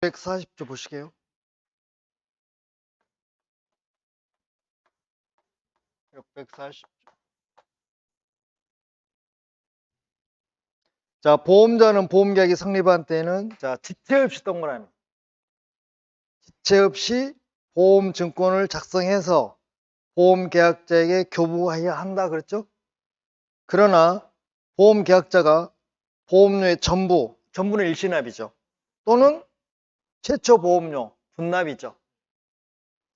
640조 보시게요. 640조. 자, 보험자는 보험계약이 성립한 때는 자, 지체 없이 동그라미. 지체 없이 보험증권을 작성해서 보험계약자에게 교부해야 한다 그랬죠? 그러나 보험계약자가 보험료의 전부는 일시납이죠. 또는 최초 보험료 분납이죠.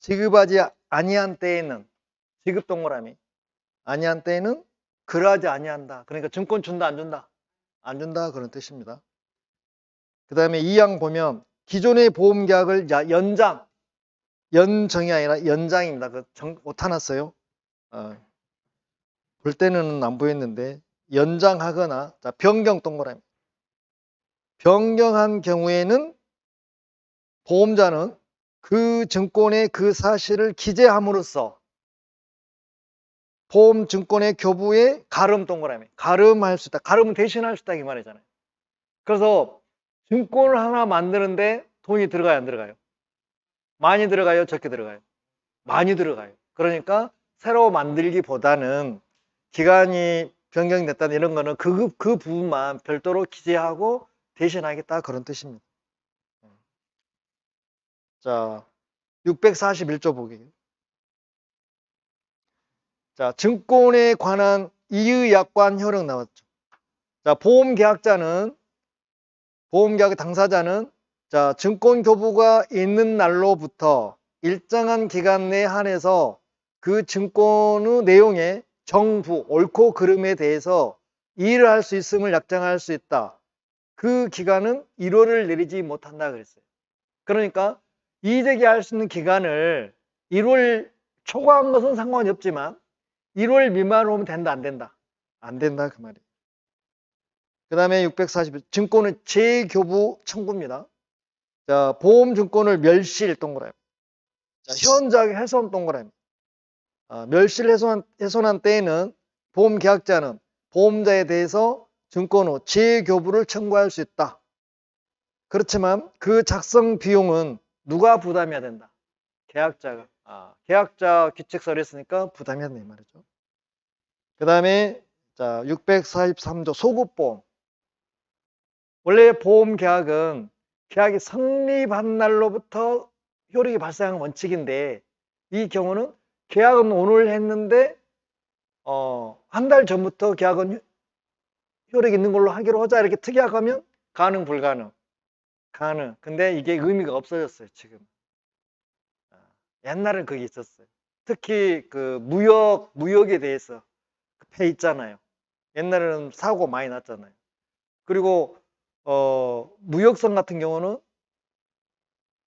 지급하지 아니한 때에는 지급 동그라미 아니한 때에는 그러하지 아니한다. 그러니까 증권 준다 안 준다? 안 준다 그런 뜻입니다. 그 다음에 2항 보면 기존의 보험계약을 연정이 아니라 연장입니다. 오타났어요. 볼 때는 안 보였는데 연장하거나 자, 변경 동그라미 변경한 경우에는 보험자는 그 증권의 그 사실을 기재함으로써 보험증권의 교부에 가름 동그라미 가름할 수 있다. 가름은 대신할 수 있다 이 말이잖아요. 그래서 증권을 하나 만드는데 돈이 들어가요 안 들어가요? 많이 들어가요 적게 들어가요? 많이 들어가요. 그러니까 새로 만들기보다는 기간이 변경됐다는 이런 거는 그 부분만 별도로 기재하고 대신하겠다 그런 뜻입니다. 자, 641조 보기요. 자, 증권에 관한 이의약관 효력 나왔죠. 자, 보험계약자는 보험계약 당사자는 자, 증권교부가 있는 날로부터 일정한 기간 내에 한해서 그 증권의 내용에 정부, 옳고 그름에 대해서 이의를 할 수 있음을 약정할 수 있다. 그 기간은 1월을 내리지 못한다 그랬어요. 그러니까 이의제기할 수 있는 기간을 1월 초과한 것은 상관이 없지만 1월 미만으로 오면 된다 안 된다? 안 된다 그 말이에요. 그 다음에 640 증권의 재교부 청구입니다. 자, 보험증권을 멸실 동그라미. 자, 현저하게 훼손 동그라미. 멸실 훼손한 때에는 보험계약자는 보험자에 대해서 증권 후 재교부를 청구할 수 있다. 그렇지만 그 작성 비용은 누가 부담해야 된다? 계약자가. 계약자 규칙서를 했으니까 부담해야 된다 이 말이죠. 그 다음에 자, 643조 소급보험. 원래 보험계약은 계약이 성립한 날로부터 효력이 발생하는 원칙인데 이 경우는 계약은 오늘 했는데 한 달 전부터 계약은 효력이 있는 걸로 하기로 하자 이렇게 특이하게 하면 가능 불가능? 가능. 근데 이게 의미가 없어졌어요 지금. 옛날엔 그게 있었어요. 특히 그 무역에 대해서 폐 있잖아요. 옛날에는 사고 많이 났잖아요. 그리고 무역성 같은 경우는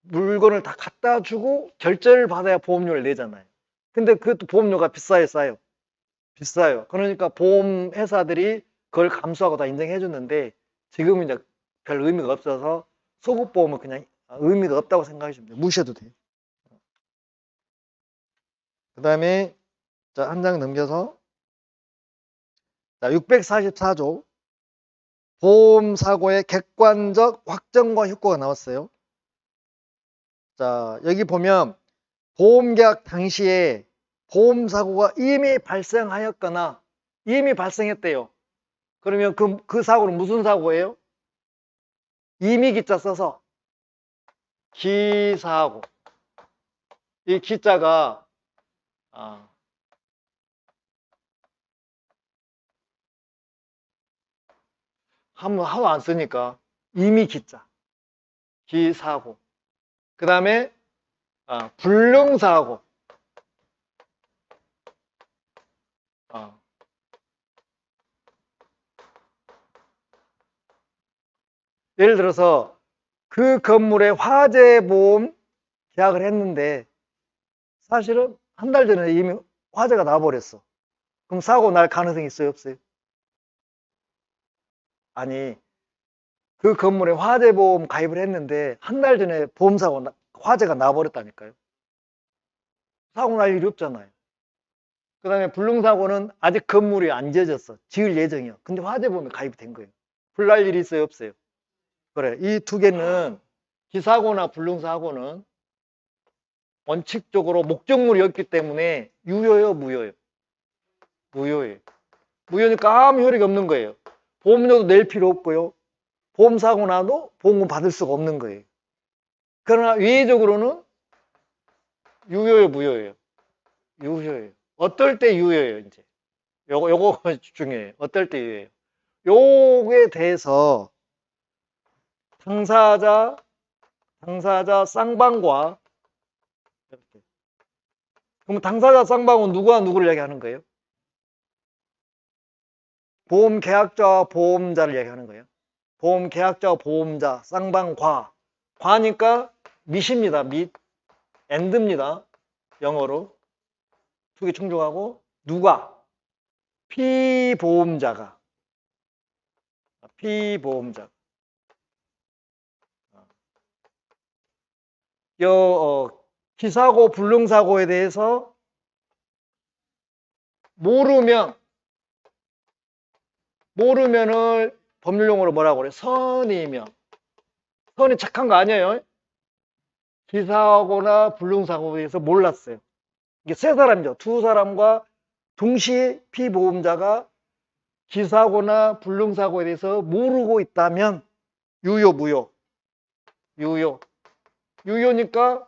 물건을 다 갖다 주고 결제를 받아야 보험료를 내잖아요. 근데 그것도 보험료가 비싸요 싸요? 비싸요. 그러니까 보험회사들이 그걸 감수하고 다 인정해 줬는데 지금은 이제 별 의미가 없어서 소급보험은 그냥 의미가 없다고 생각해 주면 돼요. 무시해도 돼요. 그 다음에 자, 한 장 넘겨서 자, 644조 보험사고의 객관적 확정과 효과가 나왔어요. 자, 여기 보면 보험계약 당시에 보험사고가 이미 발생하였거나 이미 발생했대요. 그러면 그 사고는 무슨 사고예요? 이미 기자 써서 기사고. 이 기자가 하도 안 쓰니까 이미 기자 기사고. 그 다음에 불능사고. 예를 들어서 그 건물에 화재보험 계약을 했는데 사실은 한 달 전에 이미 화재가 나버렸어. 그럼 사고 날 가능성이 있어요 없어요? 아니 그 건물에 화재보험 가입을 했는데 한 달 전에 화재가 나버렸다니까요. 사고 날 일이 없잖아요. 그 다음에 불능사고는 아직 건물이 안 지어졌어. 지을 예정이요. 근데 화재보험에 가입이 된 거예요. 불날 일이 있어요 없어요? 그래, 이 두 개는 기사고나 불능사고는 원칙적으로 목적물이었기 때문에 유효요, 무효요? 무효예요. 무효니까 아무 효력이 없는 거예요. 보험료도 낼 필요 없고요. 보험사고 나도 보험금 받을 수가 없는 거예요. 그러나 외적으로는 유효요, 무효예요? 유효예요. 어떨 때 유효예요, 이제? 요거 중요해요. 어떨 때 유효예요? 요거에 대해서 당사자 쌍방과 이렇게. 그럼 당사자 쌍방은 누구와 누구를 얘기하는 거예요? 보험 계약자와 보험자를 얘기하는 거예요. 보험 계약자와 보험자 쌍방과. 과니까 밑입니다. 밑. end입니다. 영어로. 두 개 충족하고 누가? 피보험자가. 기사고 불능사고에 대해서 모르면을 법률용어로 뭐라고 그래? 선이면. 선이 착한 거 아니에요? 기사고나 불능사고에 대해서 몰랐어요. 이게 세 사람이죠. 두 사람과 동시에 피보험자가 기사고나 불능사고에 대해서 모르고 있다면 유효, 무효? 유효. 유효니까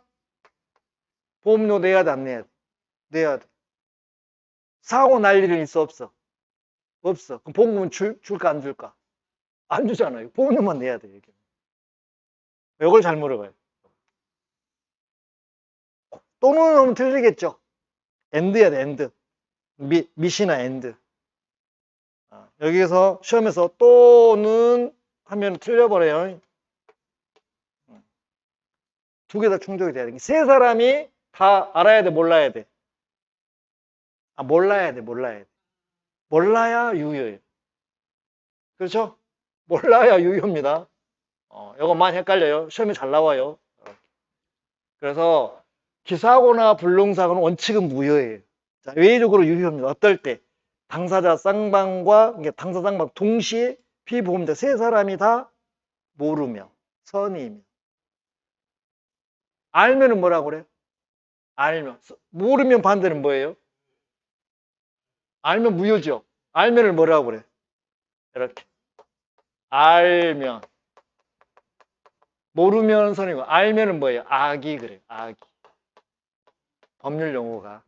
보험료 내야 돼, 안 내야 돼? 내야 돼. 사고 날 일은 있어, 없어? 없어. 그럼 보험금은 줄까, 안 줄까? 안 주잖아요. 보험료만 내야 돼, 이게. 이걸 잘 물어봐요. 또는 하면 틀리겠죠. end야 돼, end. 밑이나 end. 여기서 시험에서 또는 하면 틀려버려요. 두 개 다 충족이 돼야 돼. 세 사람이 다 알아야 돼, 몰라야 돼? 몰라야 돼. 몰라야 유효예요. 그렇죠? 몰라야 유효입니다. 이거 많이 헷갈려요. 시험에 잘 나와요. 그래서 기사고나 불능사고는 원칙은 무효예요. 자, 외적으로 유효입니다. 어떨 때? 당사자 쌍방과 당사 쌍방 동시에 피보험자 세 사람이 다 모르며 선의이며. 알면은 뭐라고 그래요? 알면. 모르면 반대는 뭐예요? 알면 무효죠. 알면을 뭐라고 그래? 이렇게. 알면. 모르면 선이고, 알면은 뭐예요? 악이 그래요. 악이. 법률 용어가.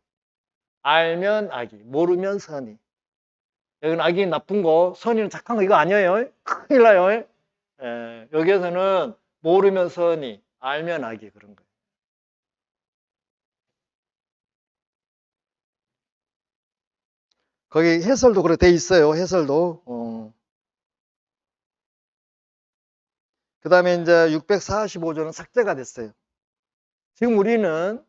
알면 악이, 모르면 선이. 여기는 악이 나쁜 거, 선이는 착한 거 이거 아니에요. 큰일 나요. 여기에서는 모르면 선이, 알면 악이 그런 거예요. 거기 해설도 그렇게 돼 있어요. 해설도. 그 다음에 이제 645조는 삭제가 됐어요. 지금 우리는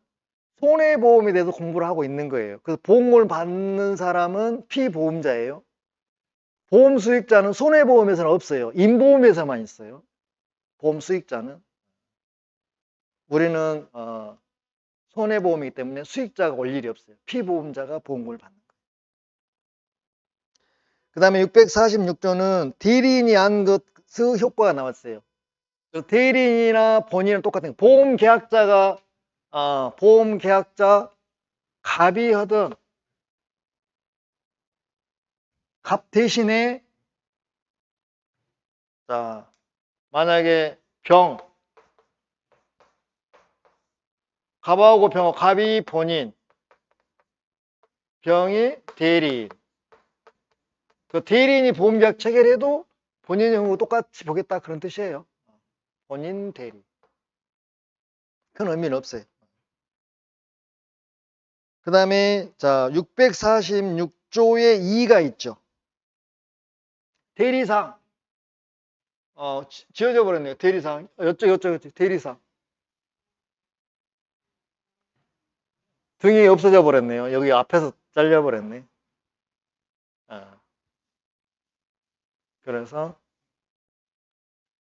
손해보험에 대해서 공부를 하고 있는 거예요. 그래서 보험을 받는 사람은 피보험자예요. 보험 수익자는 손해보험에서는 없어요. 임보험에서만 있어요. 보험 수익자는. 우리는 손해보험이기 때문에 수익자가 올 일이 없어요. 피보험자가 보험금을 받는 거예요. 그 다음에 646조는 대리인이 한 것의 효과가 나왔어요. 대리인이나 본인은 똑같은 거예요. 보험계약자 갑이 하든 갑 대신에 자 만약에 갑하고 병하고 갑이 본인, 병이 대리인. 그 대리인이 보험계약 체결해도 본인의 경우 똑같이 보겠다 그런 뜻이에요. 본인 대리. 큰 의미는 없어요. 그 다음에 자 646조의 2가 있죠. 대리상. 지워져 버렸네요. 대리상. 여쭤 대리상. 등이 없어져 버렸네요. 여기 앞에서 잘려 버렸네. 그래서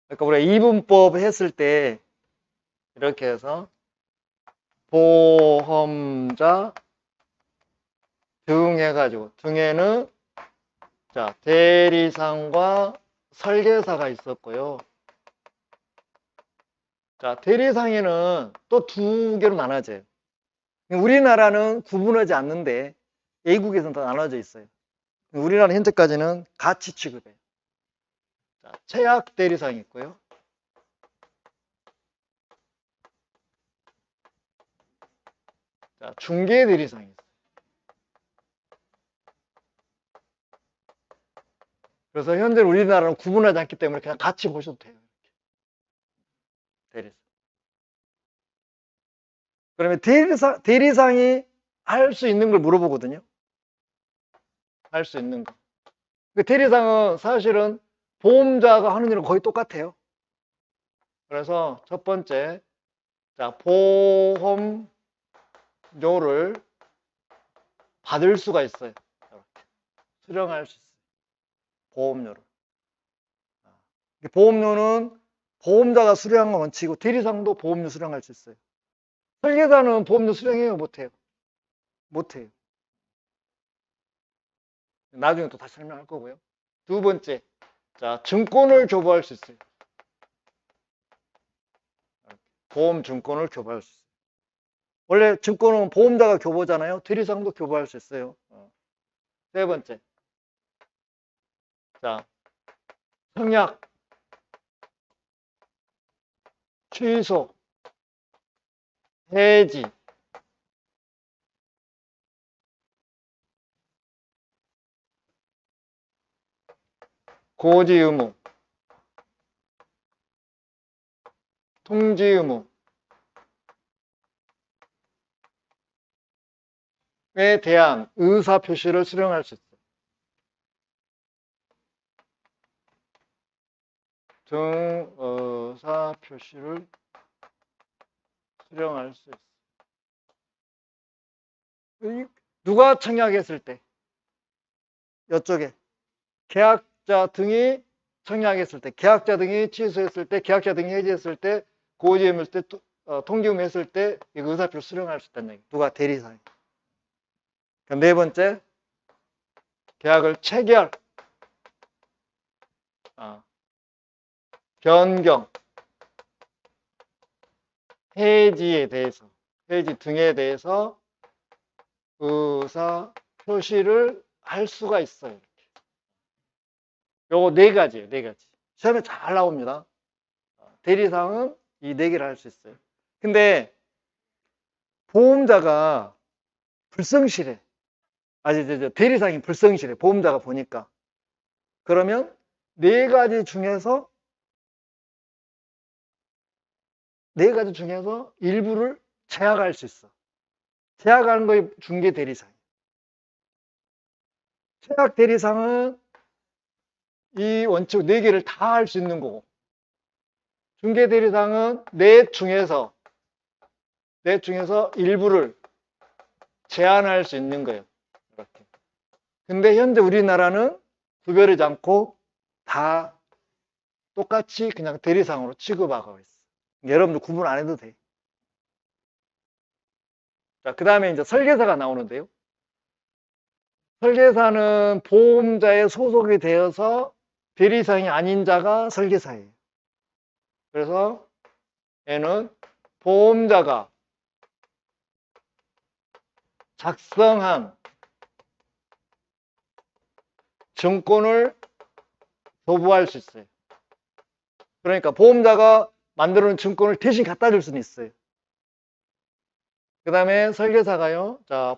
그러니까 우리가 이분법 했을 때 이렇게 해서 보험자 등 해가지고 등에는 자 대리상과 설계사가 있었고요. 자, 대리상해는 또 두 개로 나눠져요. 우리나라는 구분하지 않는데 외국에서는 다 나눠져 있어요. 우리나라 현재까지는 같이 취급해요. 자, 최악 대리상이 있고요. 자, 중개 대리상이 있어요. 그래서 현재 우리나라는 구분하지 않기 때문에 그냥 같이 보셔도 돼요. 대리상. 그러면 대리상이 할 수 있는 걸 물어보거든요. 할 수 있는 거. 그 대리상은 사실은 보험자가 하는 일은 거의 똑같아요. 그래서 첫 번째, 자, 보험료를 받을 수가 있어요. 이렇게. 수령할 수 있어요. 보험료를. 보험료는 보험자가 수령한 건 원칙이고 대리상도 보험료 수령할 수 있어요. 설계사는 보험료 수령해요? 못해요? 못해요. 나중에 또 다시 설명할 거고요. 두 번째, 자, 증권을 교부할 수 있어요. 보험 증권을 교부할 수 있어요. 원래 증권은 보험자가 교부잖아요. 대리상도 교부할 수 있어요. 세 번째, 자, 청약, 취소, 해지, 고지 의무, 통지 의무에 대한 의사 표시를 수령할 수 있어요. 등 의사 표시를 수령할 수 있어요. 누가 청약했을 때, 이쪽에 계약자 등이 청약했을 때, 계약자 등이 취소했을 때, 계약자 등이 해지했을 때, 고지 의무했을 때, 통지 의무했을 때 이거 의사표를 수령할 수 있다는 얘기. 누가 대리사에. 네 번째, 계약을 체결, 변경, 해지에 대해서, 해지 등에 대해서 의사 표시를 할 수가 있어요. 요거 네 가지예요, 네 가지. 시험에 잘 나옵니다. 대리상은 이 네 개를 할 수 있어요. 근데 보험자가 불성실해. 대리상이 불성실해. 보험자가 보니까. 그러면 네 가지 중에서 일부를 제약할 수 있어. 제약하는 거에 중개 대리상. 제약 대리상은 이 원칙 네 개를 다 할 수 있는 거고, 중개 대리상은 넷 중에서 일부를 제한할 수 있는 거예요. 이렇게. 근데 현재 우리나라는 구별하지 않고 다 똑같이 그냥 대리상으로 취급하고 있어. 여러분들 구분 안 해도 돼. 자, 그 다음에 이제 설계사가 나오는데요. 설계사는 보험자에 소속이 되어서 대리상이 아닌 자가 설계사예요. 그래서 얘는 보험자가 작성한 증권을 교부할 수 있어요. 그러니까 보험자가 만들어 놓은 증권을 대신 갖다 줄 수는 있어요. 그 다음에 설계사가요. 자,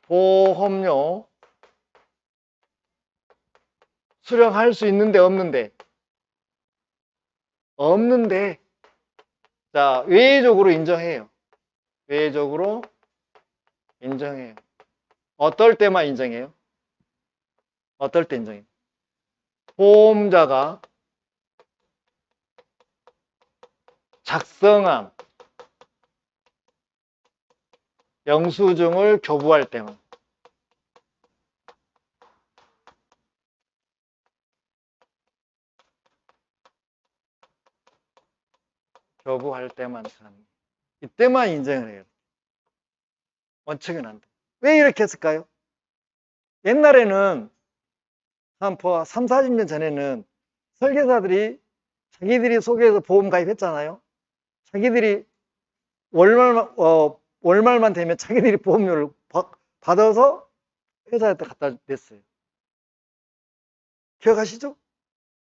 보험료 수령할 수 있는데 없는데 자, 외적으로 인정해요. 외적으로 인정해요. 어떨 때만 인정해요? 어떨 때 인정해요? 보험자가 작성한 영수증을 교부할 때만. 교부할 때만 하는. 이때만 인정을 해요. 원칙은 안 돼. 왜 이렇게 했을까요? 옛날에는 한 3, 40년 전에는 설계사들이 자기들이 소개해서 보험 가입했잖아요. 자기들이 월말만 되면 자기들이 보험료를 받아서 회사한테 갖다 냈어요. 기억하시죠?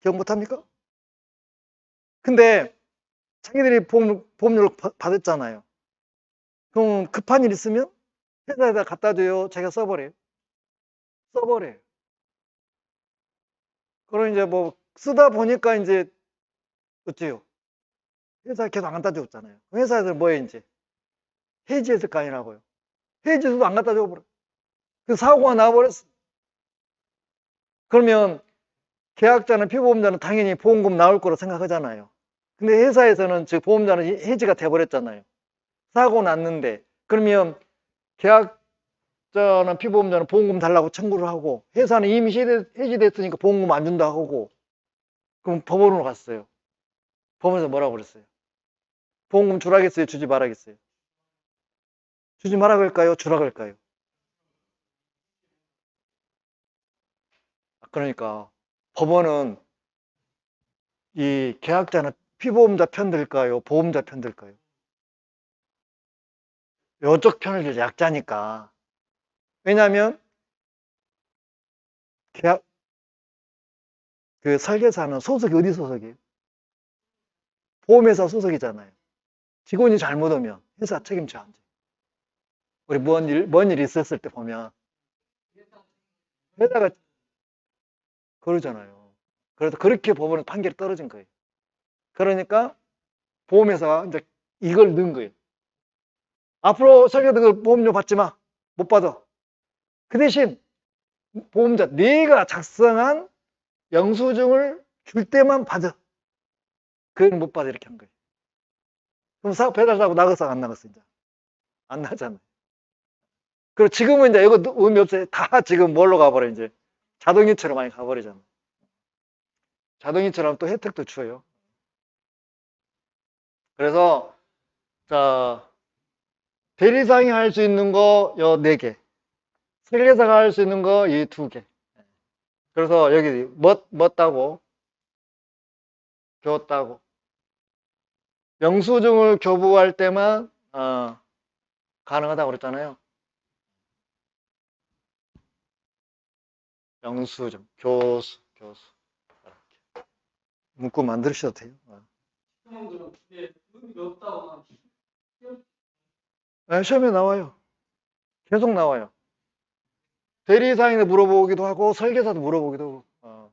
기억 못합니까? 근데 자기들이 보험료를 받았잖아요. 그럼 급한 일 있으면 회사에다 갖다 줘요. 자기가 써버려요. 써버려요. 그럼 이제 뭐 쓰다 보니까 이제 어때요? 회사에 계속 안 갖다 줬잖아요. 회사에서 뭐예요, 이제? 해지했을 거 아니라고요. 해지해서도 안 갖다 줘버려. 그 사고가 나버렸어. 그러면 계약자는 피보험자는 당연히 보험금 나올 거로 생각하잖아요. 근데 회사에서는 즉 보험자는 해지가 돼버렸잖아요. 사고 났는데 그러면 계약자는 피보험자는 보험금 달라고 청구를 하고 회사는 이미 해지됐으니까 보험금 안 준다 하고 그럼 법원으로 갔어요. 법원에서 뭐라고 그랬어요? 보험금 주라겠어요? 주지 말라겠어요? 주지 말라 그럴까요? 주라 그럴까요? 그러니까 법원은 이 계약자는 피보험자 편 들까요? 보험자 편 들까요? 이쪽 편을 들 약자니까. 왜냐하면 계약 그 설계사는 소속이 어디 소속이에요? 보험회사 소속이잖아요. 직원이 잘못하면 회사 책임져 안 돼. 우리 뭔 일 있었을 때 보면 회사가 그러잖아요. 그래서 그렇게 법원은 판결이 떨어진 거예요. 그러니까 보험회사가 이제 이걸 넣은 거예요. 앞으로 설계사 보험료 받지 마. 못 받아. 그 대신 보험자 네가 작성한 영수증을 줄 때만 받아. 그건 못 받아 이렇게 한 거예요. 그럼 배달 사고 나갔어 안 나갔어 이제? 안 나잖아요. 그리고 지금은 이제 이거 의미 없어요. 다 지금 뭘로 가버려 이제 자동이체로 많이 가버리잖아. 자동이체로 또 혜택도 줘요. 그래서 자 대리상이 할 수 있는 거 요 4개, 설계사가 할 수 있는 거 이 2개. 그래서 여기 뭐 따고 교 따고 영수증을 교부할 때만 가능하다고 그랬잖아요. 영수증, 교수. 문구 만드셔도 돼요. 네, 시험에 나와요. 계속 나와요. 대리상인도 물어보기도 하고 설계사도 물어보기도 하고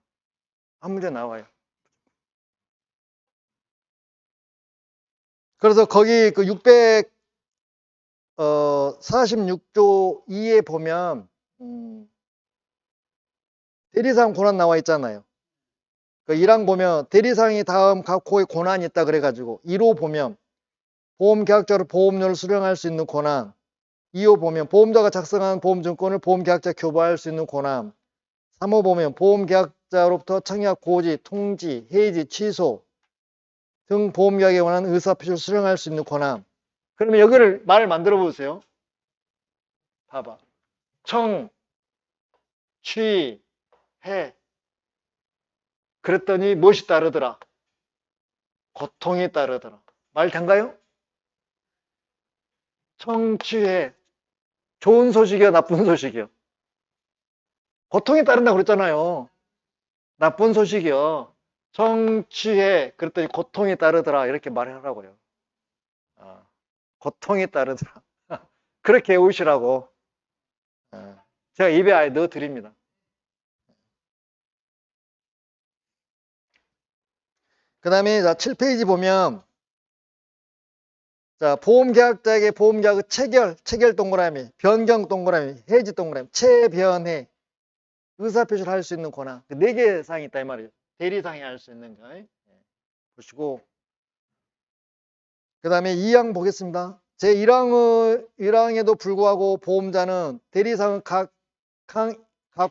한 문제 나와요. 그래서 거기 그 646조 2에 보면 대리상 권한 나와 있잖아요. 그 1항 보면 대리상이 다음 각 호의 권한이 있다 그래가지고 1호 보면 보험계약자로 보험료를 수령할 수 있는 권한, 2호 보면 보험자가 작성한 보험증권을 보험계약자 교부할 수 있는 권한, 3호 보면 보험계약자로부터 청약, 고지, 통지, 해지, 취소 등 보험계약에 관한 의사표시를 수령할 수 있는 권한. 그러면 여기를 말을 만들어 보세요. 봐봐. 청, 취, 해. 그랬더니 무엇이 따르더라? 고통이 따르더라. 말 된가요? 청취해. 좋은 소식이요, 나쁜 소식이요? 고통이 따른다고 그랬잖아요. 나쁜 소식이요. 청취해. 그랬더니 고통이 따르더라. 이렇게 말하라고요. 고통이 따르더라. 그렇게 외우시라고. 제가 입에 아예 넣어 드립니다. 그 다음에 7페이지 보면 자, 보험계약자에게 보험계약의 체결 동그라미, 변경 동그라미, 해지 동그라미, 체변해 의사표시를 할 수 있는 권한 4개 사항이 있다 이 말이에요. 대리상이 할 수 있는 거 보시고 그 다음에 2항 보겠습니다. 제1항에도 불구하고 보험자는 대리상은 각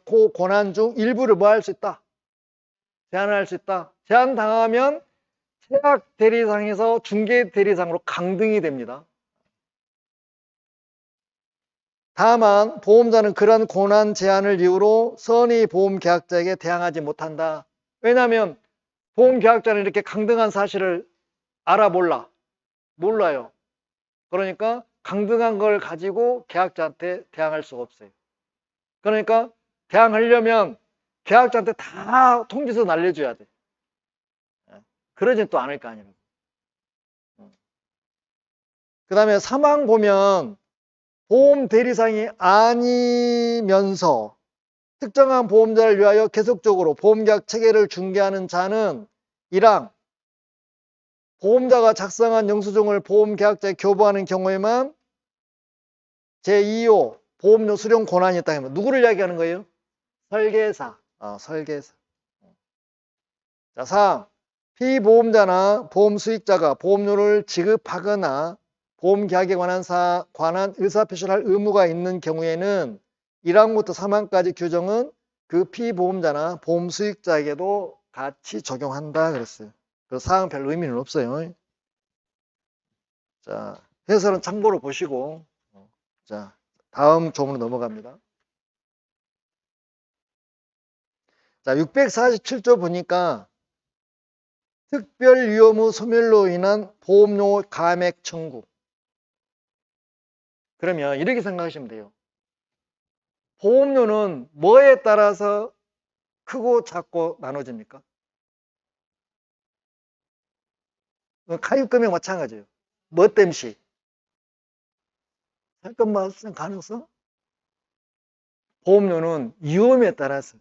호 권한 중 일부를 뭐 할 수 있다? 제한할 수 있다. 제한당하면 최악 대리상에서 중개 대리상으로 강등이 됩니다. 다만 보험자는 그러한 권한 제한을 이유로 선의 보험계약자에게 대항하지 못한다. 왜냐하면 보험계약자는 이렇게 강등한 사실을 알아 몰라? 몰라요. 그러니까 강등한 걸 가지고 계약자한테 대항할 수가 없어요. 그러니까 대항하려면 계약자한테 다 통지서 날려줘야 돼. 그러진 또 않을 거 아니에요. 그 다음에 사망 보면 보험 대리상이 아니면서 특정한 보험자를 위하여 계속적으로 보험계약 체계를 중개하는 자는 1항 보험자가 작성한 영수증을 보험계약자에 교부하는 경우에만 제2호 보험료 수령 권한이 있다. 누구를 이야기하는 거예요? 설계사. 설계사. 자, 4. 피보험자나 보험 수익자가 보험료를 지급하거나 보험계약에 관한 의사표시를 할 의무가 있는 경우에는 1항부터 3항까지 규정은 그 피보험자나 보험 수익자에게도 같이 적용한다 그랬어요. 그래서 4항 별 의미는 없어요. 자, 해설은 참고로 보시고, 자, 다음 조문으로 넘어갑니다. 자, 647조 보니까 특별 위험 후 소멸로 인한 보험료 감액 청구. 그러면 이렇게 생각하시면 돼요. 보험료는 뭐에 따라서 크고 작고 나눠집니까? 가입금액 마찬가지예요. 뭐 땜시? 사건 발생 가능성? 보험료는 위험에 따라서.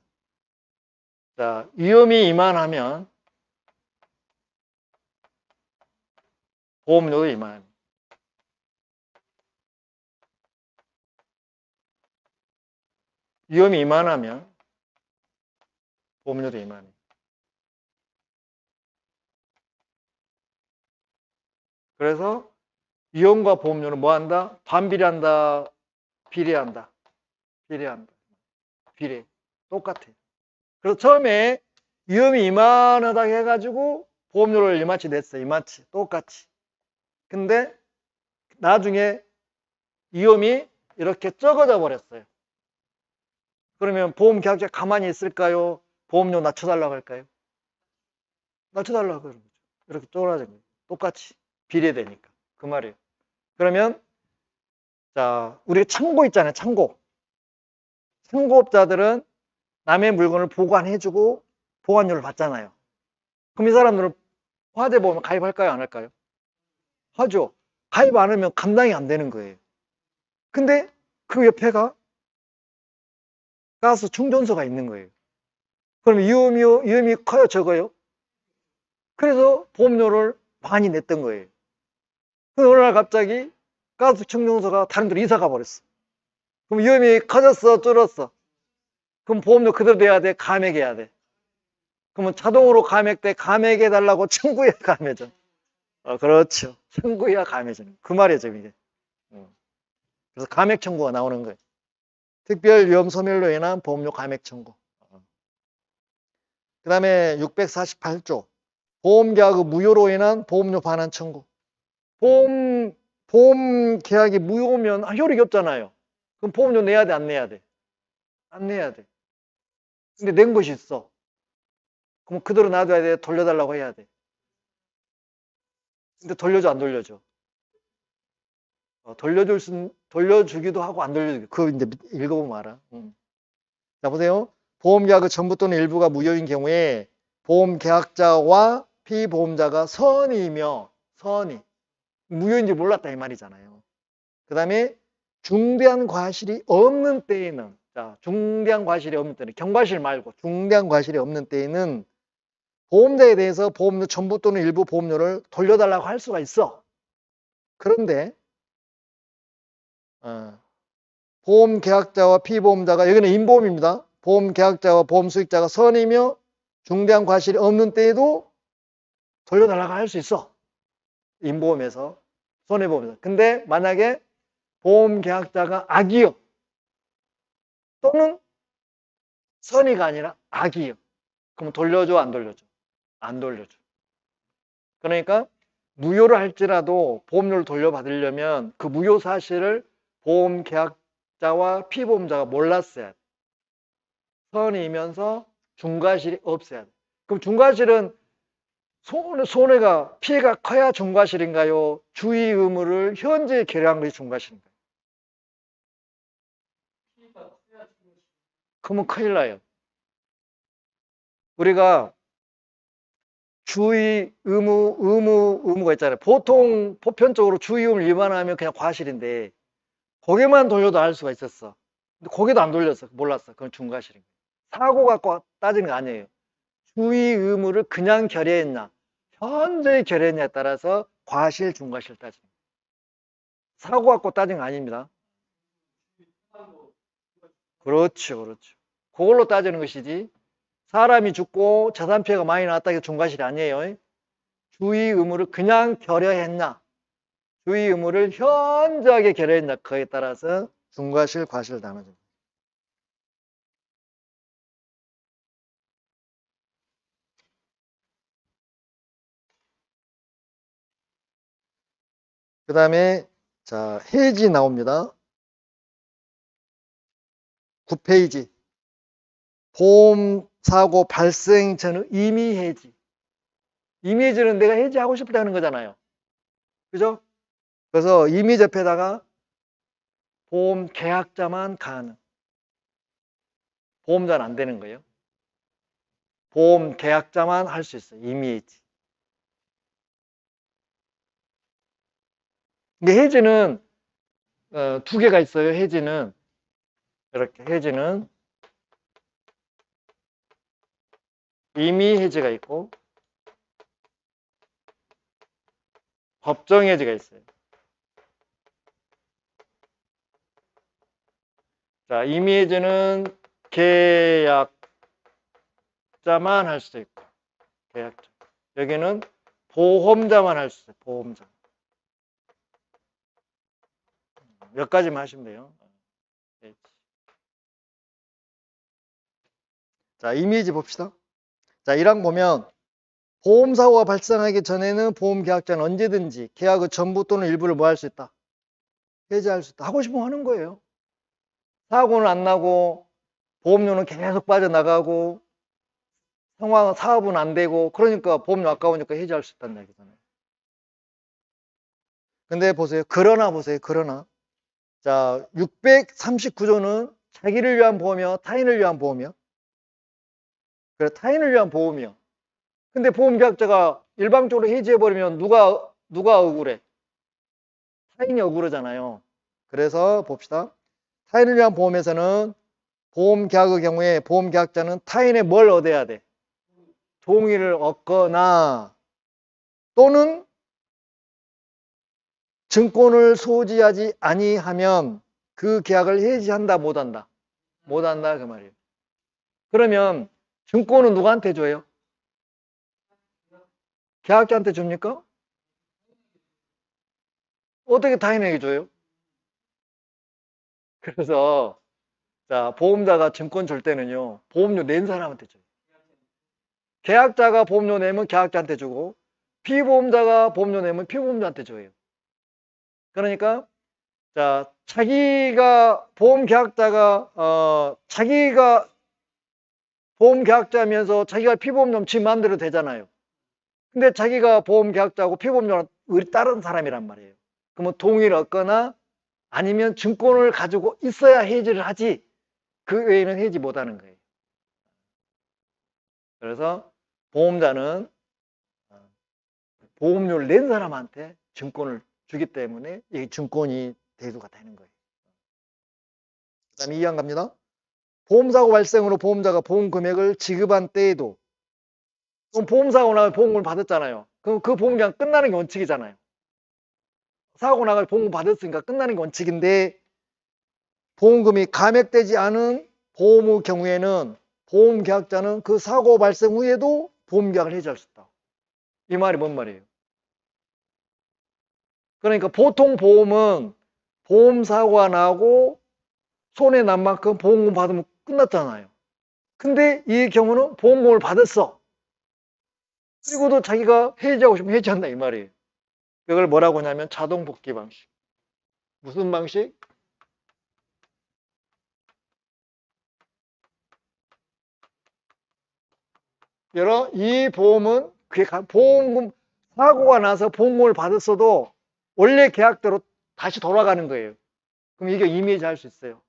자, 위험이 이만하면 보험료도 이만합니다. 위험이 이만하면 보험료도 이만해요. 그래서 위험과 보험료는 뭐 한다? 반비례한다? 비례한다? 비례한다. 비례. 똑같아요. 그래서 처음에 위험이 이만하다 해가지고 보험료를 이만치 냈어요. 이만치. 똑같이. 근데 나중에 위험이 이렇게 적어져 버렸어요. 그러면 보험계약자 가만히 있을까요? 보험료 낮춰달라고 할까요? 낮춰달라고 그러는 거죠. 이렇게 쪼그라진 거예요. 똑같이 비례되니까. 그 말이에요. 그러면 자, 우리 창고 있잖아요. 창고. 창고업자들은 남의 물건을 보관해주고 보관료를 받잖아요. 그럼 이 사람들은 화재보험 가입할까요? 안 할까요? 하죠. 가입 안 하면 감당이 안 되는 거예요. 근데 그 옆에가 가스 충전소가 있는 거예요. 그럼 위험이 커요? 적어요? 그래서 보험료를 많이 냈던 거예요. 근데 어느 날 갑자기 가스 충전소가 다른 데로 이사 가버렸어. 그럼 위험이 커졌어? 줄었어? 그럼 보험료 그대로 내야 돼? 감액해야 돼? 그러면 자동으로 감액돼? 감액해달라고 청구해야 감액이죠. 그렇죠. 청구해야 감액이죠. 그 말이죠, 이게. 그래서 감액 청구가 나오는 거예요. 특별 위험 소멸로 인한 보험료 감액 청구. 그 다음에 648조. 보험계약 무효로 인한 보험료 반환 청구. 보험 계약이 무효면 효력이 없잖아요. 그럼 보험료 내야 돼, 안 내야 돼? 안 내야 돼. 근데 낸 것이 있어. 그럼 그대로 놔둬야 돼? 돌려달라고 해야 돼? 근데 돌려줘, 안 돌려줘? 돌려주기도 하고 안 돌려주기도. 그거 이제 읽어보면 알아. 자, 보세요. 보험계약의 전부 또는 일부가 무효인 경우에 보험계약자와 피보험자가 선의이며, 무효인지 몰랐다 이 말이잖아요. 그 다음에 중대한 과실이 없는 때에는, 자, 중대한 과실이 없는 때는, 경과실 말고 중대한 과실이 없는 때에는 보험자에 대해서 보험료 전부 또는 일부 보험료를 돌려달라고 할 수가 있어. 그런데 보험계약자와 피보험자가, 여기는 인보험입니다. 보험계약자와 보험수익자가 선이며 중대한 과실이 없는 때에도 돌려달라고 할 수 있어. 인보험에서, 손해보험에서. 근데 만약에 보험계약자가 악이요, 또는 선의가 아니라 악이요, 그럼 돌려줘, 안 돌려줘? 안 돌려줘. 그러니까 무효를 할지라도 보험료를 돌려받으려면 그 무효 사실을 보험계약자와 피보험자가 몰랐어야 돼. 선이면서 중과실이 없어야 돼. 그럼 중과실은 손해가 피해가 커야 중과실인가요? 주의 의무를 현재 결여한 것이 중과실인가요? 그러면 큰일 나요. 우리가 주의 의무가 있잖아요. 보통 보편적으로 주의 의무를 위반하면 그냥 과실인데 고개만 돌려도 알 수가 있었어. 근데 고개도 안 돌렸어. 몰랐어. 그건 중과실인 거예요. 사고 갖고 따지는 거 아니에요. 주의 의무를 그냥 결여했냐, 현재 결여했냐에 따라서 과실, 중과실 따지는 거예요. 사고 갖고 따지는 거 아닙니다. 그렇죠, 그렇죠. 그걸로 따지는 것이지. 사람이 죽고 재산 피해가 많이 나왔다 해서 중과실이 아니에요. 주의 의무를 그냥 결여했냐, 주의 의무를 현저하게 결여했냐, 그에 따라서 중과실, 과실 나눠집니다. 그 다음에 자, 해지 나옵니다. 9페이지. 보험 사고 발생 전의 임의 해지. 임의 해지는 내가 해지하고 싶을 때 하는 거잖아요. 그죠? 그래서 임의 접에다가 보험 계약자만 가능. 보험자는 안 되는 거예요. 보험 계약자만 할 수 있어요. 임의 해지. 근데 해지는 두 개가 있어요. 해지는 이렇게 해지는 임의 해지가 있고 법정 해지가 있어요. 자, 임의 해지는 계약자만 할 수 있고 계약자. 여기는 보험자만 할 수 있어요. 보험자. 몇 가지만 하시면 돼요. 자, 이미지 봅시다. 자, 1항 보면 보험사고가 발생하기 전에는 보험계약자는 언제든지 계약의 전부 또는 일부를 뭐 할 수 있다? 해지할 수 있다. 하고 싶으면 하는 거예요. 사고는 안 나고 보험료는 계속 빠져나가고 사업은 안 되고 그러니까 보험료 아까우니까 해지할 수 있다는 얘기잖아요. 근데 보세요. 그러나 보세요. 그러나 자, 639조는 자기를 위한 보험이요, 타인을 위한 보험이요. 그래, 타인을 위한 보험이요. 근데 보험계약자가 일방적으로 해지해버리면 누가 억울해? 타인이 억울하잖아요. 그래서 봅시다. 타인을 위한 보험에서는 보험계약의 경우에 보험계약자는 타인의 뭘 얻어야 돼? 동의를 얻거나 또는 증권을 소지하지 아니하면 그 계약을 해지한다, 못한다? 못한다, 그 말이에요. 그러면 증권은 누구한테 줘요? 계약자한테 줍니까? 어떻게 타인에게 줘요? 그래서 자, 보험자가 증권 줄 때는요, 보험료 낸 사람한테 줘요. 계약자가 보험료 내면 계약자한테 주고 피보험자가 보험료 내면 피보험자한테 줘요. 그러니까 자, 자기가 보험계약자가 자기가 보험계약자면서 자기가 피보험료는 지 마음대로 되잖아요. 근데 자기가 보험계약자고 피보험료는 우리 다른 사람이란 말이에요. 그러면 동의를 얻거나 아니면 증권을 가지고 있어야 해지를 하지 그 외에는 해지 못하는 거예요. 그래서 보험자는 보험료를 낸 사람한테 증권을 주기 때문에 이 증권이 대두가 되는 거예요. 그 다음에 2항 갑니다. 보험사고 발생으로 보험자가 보험금액을 지급한 때에도 그럼 보험사고 나면 보험금을 받았잖아요. 그럼 그 보험기간 끝나는 게 원칙이잖아요. 사고 나가지고 보험금 받았으니까 끝나는 게 원칙인데 보험금이 감액되지 않은 보험의 경우에는 보험계약자는 그 사고 발생 후에도 보험계약을 해지할 수 있다. 이 말이 뭔 말이에요? 그러니까 보통 보험은 보험사고가 나고 손해 난 만큼 보험금 받으면 끝났잖아요. 근데 이 경우는 보험금을 받았어. 그리고도 자기가 해지하고 싶으면 해지한다 이 말이에요. 이걸 뭐라고 하냐면 자동 복귀 방식. 무슨 방식? 이 보험은 보험금 사고가 나서 보험금을 받았어도 원래 계약대로 다시 돌아가는 거예요. 그럼 이게 이미지할 수 있어요.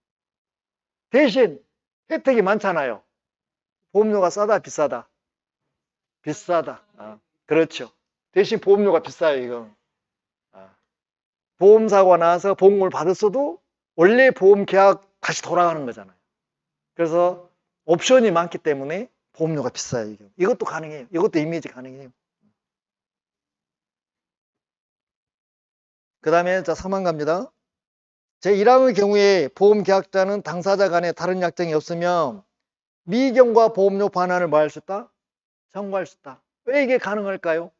대신 혜택이 많잖아요. 보험료가 싸다, 비싸다? 비싸다. 그렇죠. 대신 보험료가 비싸요, 이건. 보험사고가 나서 보험금을 받았어도 원래 보험 계약 다시 돌아가는 거잖아요. 그래서 옵션이 많기 때문에 보험료가 비싸요. 이게. 이것도 가능해요. 이것도 이미지 가능해요. 그 다음에 자 3번 갑니다. 제1항의 경우에 보험 계약자는 당사자 간에 다른 약정이 없으면 미경과 보험료 반환을 뭐 할 수 있다? 청구할 수 있다. 왜 이게 가능할까요?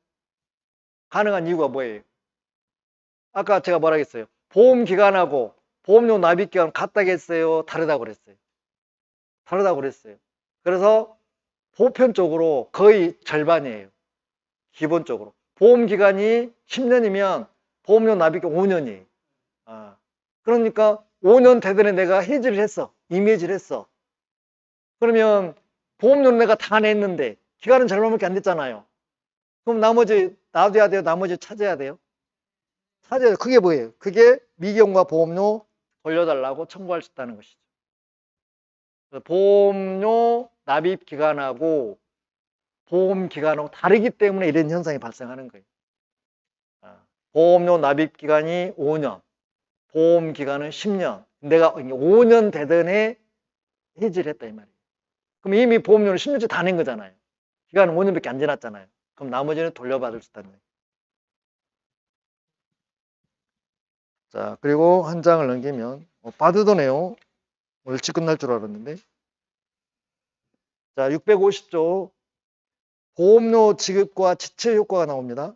가능한 이유가 뭐예요? 아까 제가 뭐라 했어요? 보험 기간하고 보험료 납입 기간 같다고 했어요? 다르다고 그랬어요? 다르다고 그랬어요. 그래서 보편적으로 거의 절반이에요. 기본적으로. 보험 기간이 10년이면 보험료 납입 기간 5년이에요. 그러니까 5년 되더니 내가 해지를 했어. 이미지를 했어. 그러면 보험료는 내가 다 냈는데 기간은 절반밖에 안 됐잖아요. 그럼 나머지 놔둬야 돼요? 나머지 찾아야 돼요? 찾아야 돼요. 그게 뭐예요? 그게 미경과 보험료 돌려달라고 청구할 수 있다는 것이죠. 보험료 납입 기간하고 보험 기간하고 다르기 때문에 이런 현상이 발생하는 거예요. 보험료 납입 기간이 5년, 보험 기간은 10년. 내가 5년 되던 해 해지를 했다 이 말이에요. 그럼 이미 보험료는 10년째 다 낸 거잖아요. 기간은 5년밖에 안 지났잖아요. 그럼 나머지는 돌려받을 수 있다는 거예요. 자, 그리고 한 장을 넘기면 받으더네요. 일찍 끝날 줄 알았는데. 자, 650조 보험료 지급과 지체 효과가 나옵니다.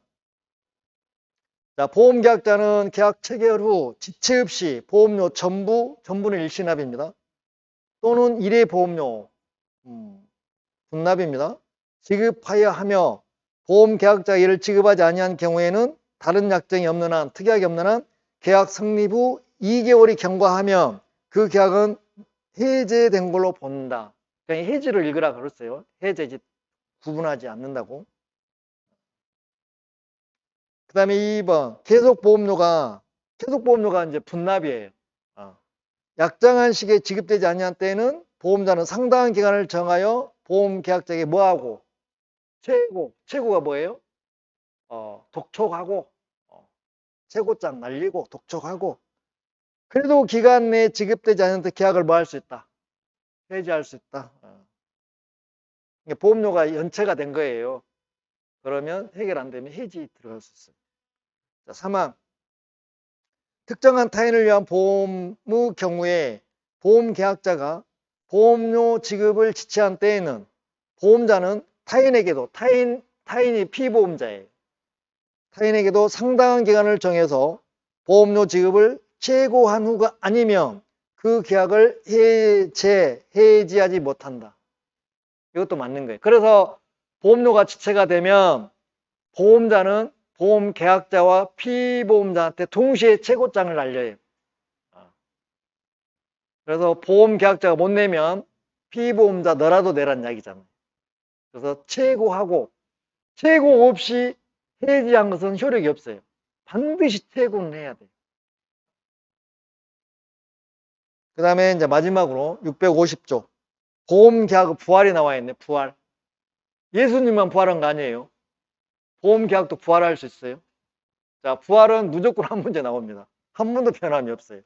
자, 보험계약자는 계약 체결 후 지체 없이 보험료 전부는 일시납입니다. 또는 일회 보험료 분납입니다. 지급하여 하며 보험계약자가 이를 지급하지 아니한 경우에는 다른 약정이 없는 한, 특약이 없는 한 계약 성립 후 2개월이 경과하면 그 계약은 해제된 걸로 본다. 그냥 해지를 읽으라 그랬어요. 해제지 구분하지 않는다고. 그 다음에 2번 계속보험료가 이제 분납이에요. 약정한 시기에 지급되지 아니한 때에는 보험자는 상당한 기간을 정하여 보험계약자에게 뭐하고 최고가 뭐예요? 독촉하고 최고장 날리고 독촉하고 그래도 기간 내에 지급되지 않는 계약을 뭐 할 수 있다? 해지할 수 있다. 보험료가 연체가 된 거예요. 그러면 해결 안 되면 해지 들어갈 수 있어요. 자, 3항 특정한 타인을 위한 보험의 경우에 보험계약자가 보험료 지급을 지체한 때에는 보험자는 타인에게도 타인이 피보험자예요. 타인에게도 상당한 기간을 정해서 보험료 지급을 최고한 후가 아니면 그 계약을 해지하지 못한다. 이것도 맞는 거예요. 그래서 보험료가 지체가 되면 보험자는 보험 계약자와 피보험자한테 동시에 최고장을 날려요. 그래서 보험 계약자가 못 내면 피보험자 너라도 내란 이야기잖아요. 그래서 최고하고 최고 없이 해지한 것은 효력이 없어요. 반드시 최고는 해야 돼요. 그 다음에 이제 마지막으로 650조 보험 계약 부활이 나와 있네. 부활. 예수님만 부활한 거 아니에요. 보험 계약도 부활할 수 있어요. 자, 부활은 무조건 한 문제 나옵니다. 한 번도 변함이 없어요.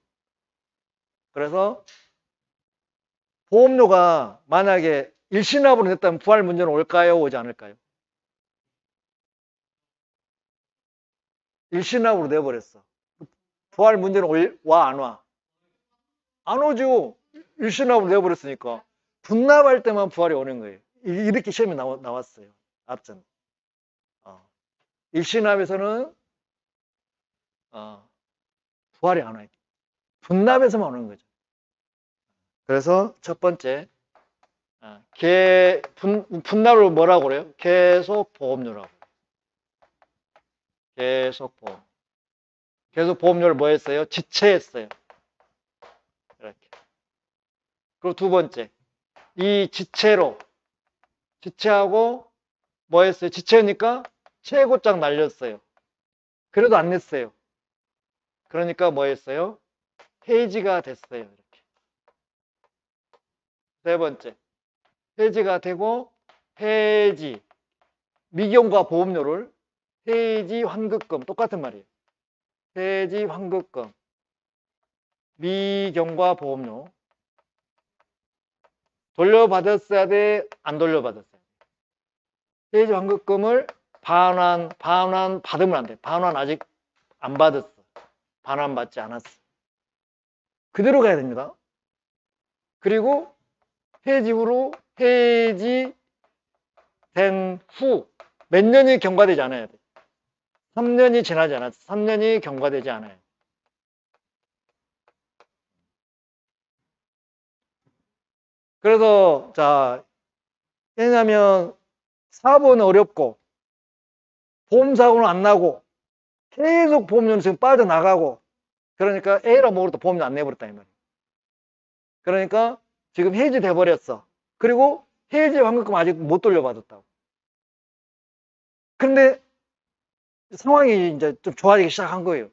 그래서 보험료가 만약에 일시납으로 됐다면 부활 문제는 올까요? 오지 않을까요? 일시납으로 내버렸어. 부활 문제는 와, 안 와? 안 오죠. 일시납으로 내버렸으니까. 분납할 때만 부활이 오는 거예요. 이렇게 시험이 나왔어요. 앞전. 일시납에서는 부활이 안 와요. 분납에서만 오는 거죠. 그래서 첫 번째 분납을 뭐라고 그래요? 계속보험료라고. 계속보험. 계속보험료를 뭐 했어요? 지체했어요. 이렇게. 그리고 두 번째, 이 지체하고 뭐 했어요? 지체니까 최고장 날렸어요. 그래도 안 냈어요. 그러니까 뭐 했어요? 해지가 됐어요. 이렇게. 세 번째. 해지가 되고 해지. 미경과 보험료를 해지 환급금 똑같은 말이에요. 해지 환급금. 미경과 보험료. 돌려받았어야 돼? 안 돌려받았어요? 해지 환급금을 반환 받으면 안 돼. 반환 아직 안 받았어. 반환 받지 않았어. 그대로 가야 됩니다. 그리고 해지 후로 해지 된 후 몇 년이 경과되지 않아야 돼. 3년이 지나지 않았어. 3년이 경과되지 않아요. 그래서 자, 왜냐면 사업은 어렵고 보험사고는 안 나고 계속 보험료는 지금 빠져나가고 그러니까 A라 모르도 보험료 안 내버렸다 이 말이에요. 그러니까 지금 해지돼 버렸어. 그리고 해지 환급금 아직 못 돌려받았다고. 근데 상황이 이제 좀 좋아지기 시작한 거예요.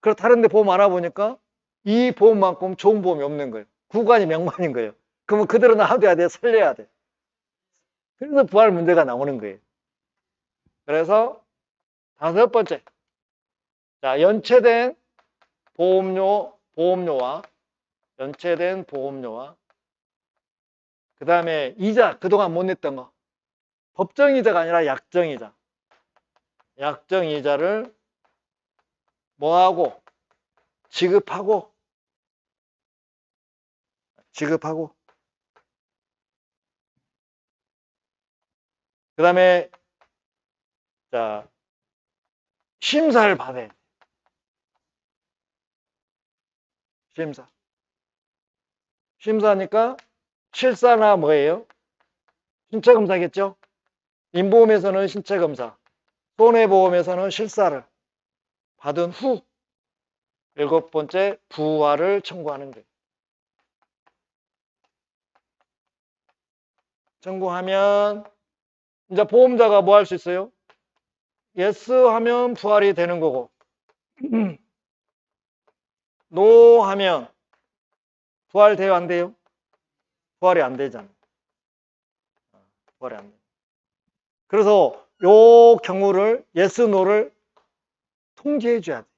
그래서 다른 데 보험 알아보니까 이 보험만큼 좋은 보험이 없는 거예요. 구간이 명만인 거예요. 그러면 그대로 놔둬야 돼, 살려야 돼. 그래서 부활 문제가 나오는 거예요. 그래서 다섯 번째. 자, 연체된 보험료와 연체된 보험료와 그 다음에 이자, 그동안 못 냈던 거. 법정이자가 아니라 약정이자. 약정이자를 뭐하고? 지급하고 그 다음에 자 심사를 받아야 돼. 심사니까 실사나 뭐예요? 신체검사겠죠? 인보험에서는 신체검사, 손해보험에서는 실사를 받은 후 일곱 번째 부활을 청구하는 거예요. 청구하면 이제 보험자가 뭐 할 수 있어요? 예스 하면 부활이 되는 거고 노 하면 부활돼요 안 돼요? 부활이 안 되잖아. 부활이 안 돼. 그래서 요 경우를 예스 노를 통지해 줘야 돼.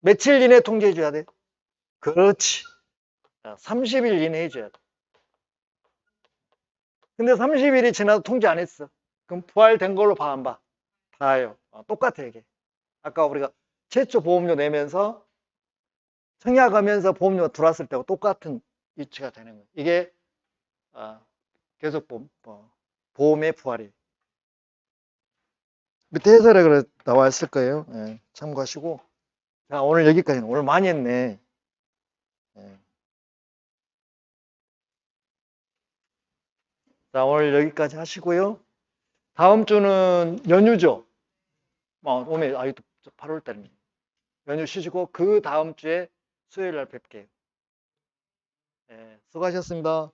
며칠 이내에 통지해 줘야 돼? 그렇지. 30일 이내에 해줘야 돼. 근데 30일이 지나도 통지 안 했어. 그럼 부활된 걸로 봐, 안 봐? 봐요. 똑같아, 이게. 아까 우리가 최초 보험료 내면서 청약하면서 보험료가 들어왔을 때하고 똑같은 위치가 되는 거예요. 이게 계속 보험의 부활이에요. 밑에 해설에 그래 나와 있을 거예요. 예, 참고하시고. 자, 오늘 여기까지는. 오늘 많이 했네. 예. 자, 오늘 여기까지 하시고요. 다음 주는 연휴죠. 오늘, 이거 8월 달입니다. 연휴 쉬시고, 그 다음 주에 수요일 날 뵐게요. 예, 수고하셨습니다.